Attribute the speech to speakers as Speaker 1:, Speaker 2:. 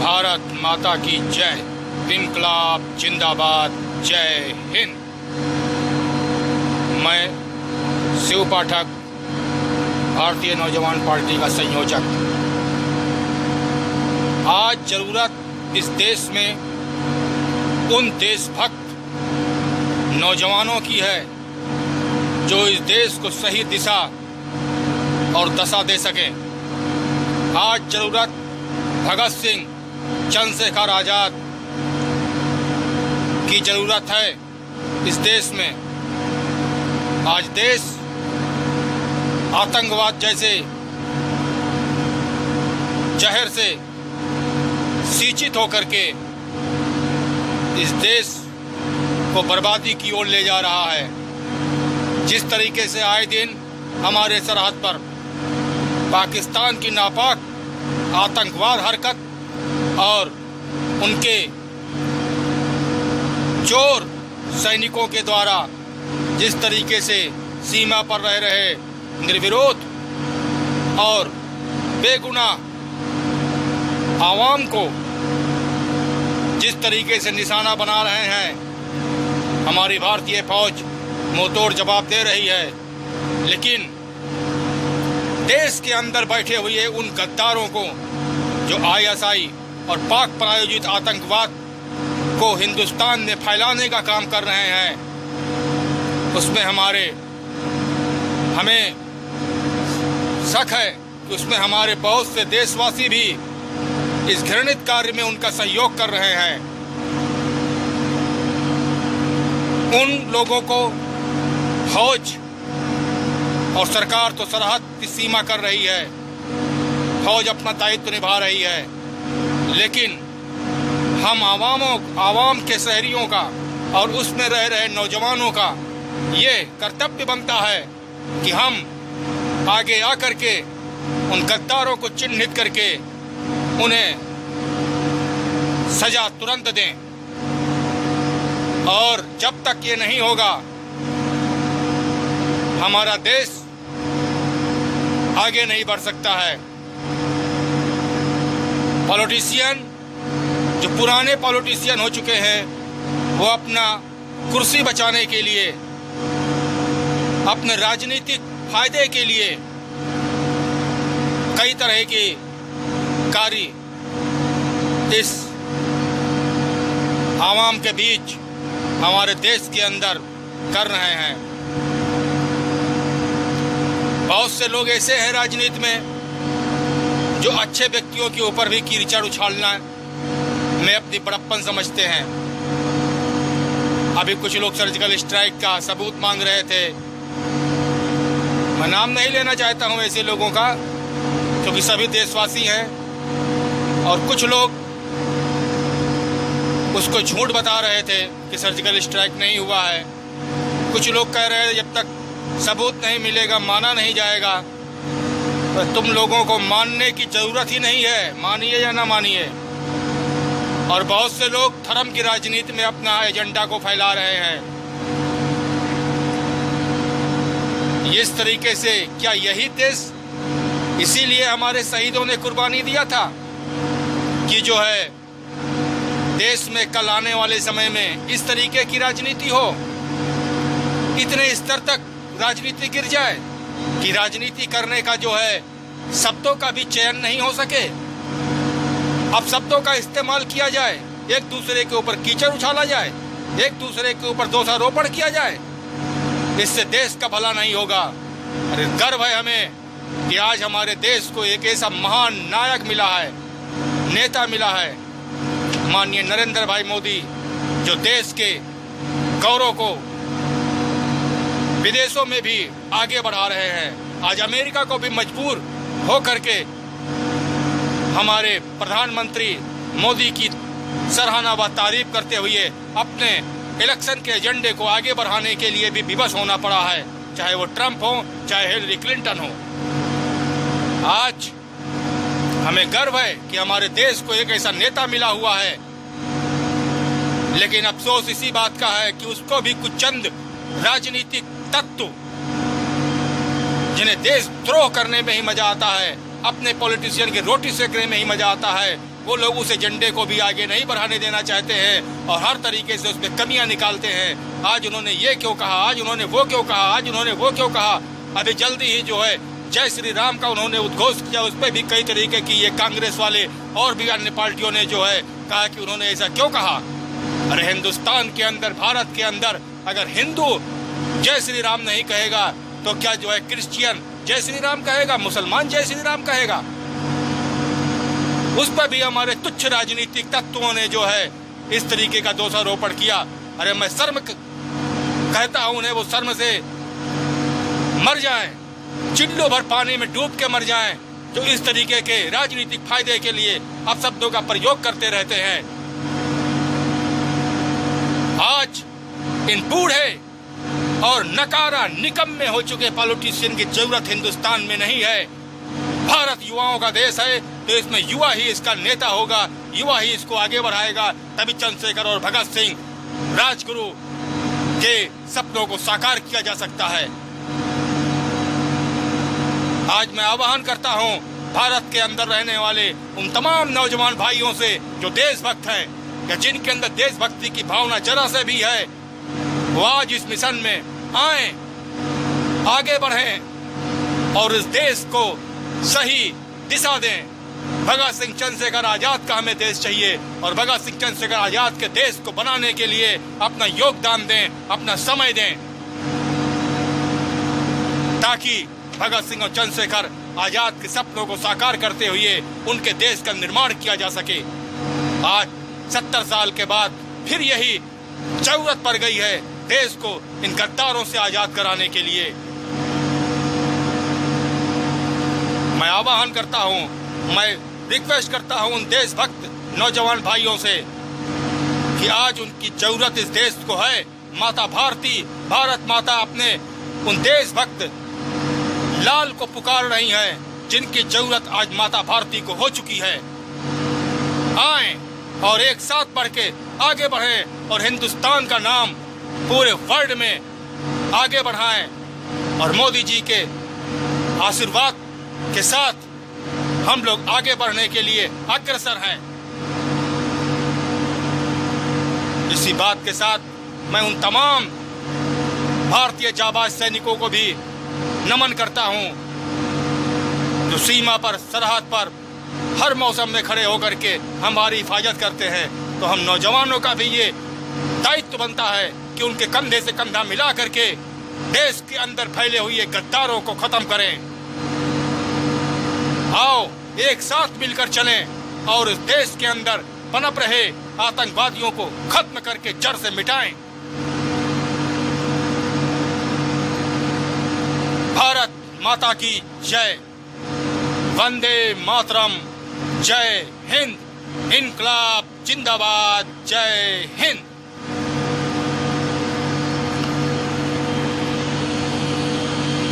Speaker 1: भारत माता की जय। इनकलाब जिंदाबाद। जय हिंद। मैं शिव पाठक, भारतीय नौजवान पार्टी का संयोजक। आज जरूरत इस देश में उन देशभक्त नौजवानों की है जो इस देश को सही दिशा और दशा दे सकें। आज जरूरत भगत सिंह, चंद्रशेखर आजाद की जरूरत है इस देश में। आज देश आतंकवाद जैसे जहर से सिंचित होकर के इस देश को बर्बादी की ओर ले जा रहा है। जिस तरीके से आए दिन हमारे सरहद पर पाकिस्तान की नापाक आतंकवाद हरकत और उनके चोर सैनिकों के द्वारा जिस तरीके से सीमा पर रह रहे निर्विरोध और बेगुनाह आवाम को जिस तरीके से निशाना बना रहे हैं, हमारी भारतीय फौज मुंहतोड़ जवाब दे रही है। लेकिन देश के अंदर बैठे हुए उन गद्दारों को जो आईएसआई और पाक प्रायोजित आतंकवाद को हिंदुस्तान में फैलाने का काम कर रहे हैं, उसमें हमें शक है कि उसमें हमारे बहुत से देशवासी भी इस घृणित कार्य में उनका सहयोग कर रहे हैं। उन लोगों को फौज और सरकार तो सरहद की सीमा कर रही है, फौज अपना दायित्व निभा रही है, लेकिन हम आवाम के शहरियों का और उसमें रह रहे नौजवानों का ये कर्तव्य बनता है कि हम आगे आकर के उन गद्दारों को चिन्हित करके उन्हें सजा तुरंत दें। और जब तक ये नहीं होगा, हमारा देश आगे नहीं बढ़ सकता है। पॉलिटिशियन जो पुराने पॉलिटिशियन हो चुके हैं, वो अपना कुर्सी बचाने के लिए, अपने राजनीतिक फायदे के लिए कई तरह के कार्य इस आवाम के बीच हमारे देश के अंदर कर रहे हैं। बहुत से लोग ऐसे हैं राजनीति में जो अच्छे व्यक्तियों के ऊपर भी कीचड़ उछालना में अपनी बड़प्पन समझते हैं। अभी कुछ लोग सर्जिकल स्ट्राइक का सबूत मांग रहे थे। मैं नाम नहीं लेना चाहता हूं ऐसे लोगों का, क्योंकि सभी देशवासी हैं। और कुछ लोग उसको झूठ बता रहे थे कि सर्जिकल स्ट्राइक नहीं हुआ है। कुछ लोग कह रहे थे जब तक सबूत नहीं मिलेगा माना नहीं जाएगा। तो तुम लोगों को मानने की जरूरत ही नहीं है, मानिए या ना मानिए। और बहुत से लोग धर्म की राजनीति में अपना एजेंडा को फैला रहे हैं। इस तरीके से क्या यही देश, इसीलिए हमारे शहीदों ने कुर्बानी दिया था कि जो है देश में कल आने वाले समय में इस तरीके की राजनीति हो, इतने स्तर तक राजनीति गिर जाए कि राजनीति करने का जो है शब्दों का भी चयन नहीं हो सके। अब शब्दों का इस्तेमाल किया जाए, एक दूसरे के ऊपर कीचड़ उछाला जाए, एक दूसरे के ऊपर दोषारोपण किया जाए। इससे देश का भला नहीं होगा। अरे गर्व है हमें कि आज हमारे देश को एक ऐसा महान नायक मिला है, नेता मिला है, माननीय नरेंद्र भाई मोदी, जो देश के गौरव को विदेशों में भी आगे बढ़ा रहे हैं। आज अमेरिका को भी मजबूर हो करके हमारे प्रधानमंत्री मोदी की सराहना व तारीफ करते हुए अपने इलेक्शन के एजेंडे को आगे बढ़ाने के लिए भी विवश होना पड़ा है, चाहे वो ट्रंप हो चाहे हिलरी क्लिंटन हो। आज हमें गर्व है कि हमारे देश को एक ऐसा नेता मिला हुआ है, लेकिन अफसोस इसी बात का है कि उसको भी कुछ चंद राजनीतिक तत्व जिन्हें देशद्रोह करने में ही मजा आता है, अपने पॉलिटिशियन के रोटी सेकने में ही मजा आता है, वो लोग उस एजेंडे को भी आगे नहीं बढ़ाने देना चाहते हैं और हर तरीके से उसमें कमियां निकालते हैं। आज उन्होंने ये क्यों कहा, आज उन्होंने वो क्यों कहा, आज उन्होंने वो क्यों कहा। अभी जल्दी ही जो है जय श्री राम का उन्होंने उद्घोष किया, उस पर भी कई तरीके की ये कांग्रेस वाले और भी अन्य पार्टियों ने जो है कहा कि उन्होंने ऐसा क्यों कहा। अरे हिंदुस्तान के अंदर, भारत के अंदर अगर हिंदू जय श्री राम नहीं कहेगा तो क्या जो है क्रिश्चियन जय श्री राम कहेगा, मुसलमान जय श्री राम कहेगा। उस पर भी हमारे तुच्छ राजनीतिक तत्वों ने जो है इस तरीके का दोषारोपण किया। अरे मैं शर्म कहता हूं उन्हें, वो शर्म से मर जाएं, चिल्लो भर पानी में डूब के मर जाएं, जो इस तरीके के राजनीतिक फायदे के लिए अपशब्दों का प्रयोग करते रहते हैं। आज इन बूढ़े और नकारा निकम्मे हो चुके पॉलिटिशियन की जरूरत हिंदुस्तान में नहीं है। भारत युवाओं का देश है, तो इसमें युवा ही इसका नेता होगा, युवा ही इसको आगे बढ़ाएगा। तभी चंद्रशेखर और भगत सिंह राजगुरु के सपनों को साकार किया जा सकता है। आज मैं आह्वान करता हूं भारत के अंदर रहने वाले उन तमाम नौजवान भाइयों से जो देशभक्त हैं, या जिनके अंदर देशभक्ति की भावना जरा से भी है, वो आज इस मिशन में आए, आगे बढ़ें और इस देश को सही दिशा दें। भगत सिंह चंद्रशेखर आजाद का हमें देश चाहिए और भगत सिंह चंद्रशेखर आजाद के देश को बनाने के लिए अपना योगदान दें, अपना समय दें, ताकि भगत सिंह और चंद्रशेखर आजाद के सपनों को साकार करते हुए उनके देश का निर्माण किया जा सके। आज 70 साल के बाद फिर यही जरूरत पड़ गई है देश को इन गद्दारों से आजाद कराने के लिए। मैं आह्वान करता हूं, मैं रिक्वेस्ट करता हूं उन देशभक्त नौजवान भाइयों से कि आज उनकी जरूरत इस देश को है। माता भारती, भारत माता अपने उन देशभक्त लाल को पुकार रही है, जिनकी जरूरत आज माता भारती को हो चुकी है। आए और एक साथ बढ़ के आगे बढ़ें और हिंदुस्तान का नाम पूरे वर्ल्ड में आगे बढ़ाएं और मोदी जी के आशीर्वाद के साथ हम लोग आगे बढ़ने के लिए अग्रसर हैं। इसी बात के साथ मैं उन तमाम भारतीय जाबाज सैनिकों को भी नमन करता हूं, जो सीमा पर, सरहद पर हर मौसम में खड़े होकर के हमारी हिफाजत करते हैं। तो हम नौजवानों का भी ये दायित्व बनता है कि उनके कंधे से कंधा मिला करके देश के अंदर फैले हुए गद्दारों को खत्म करें। आओ एक साथ मिलकर चलें और इस देश के अंदर पनप रहे आतंकवादियों को खत्म करके जड़ से मिटाएं। भारत माता की जय, वंदे मातरम, जय हिंद, इनकलाब जिंदाबाद, जय हिंद।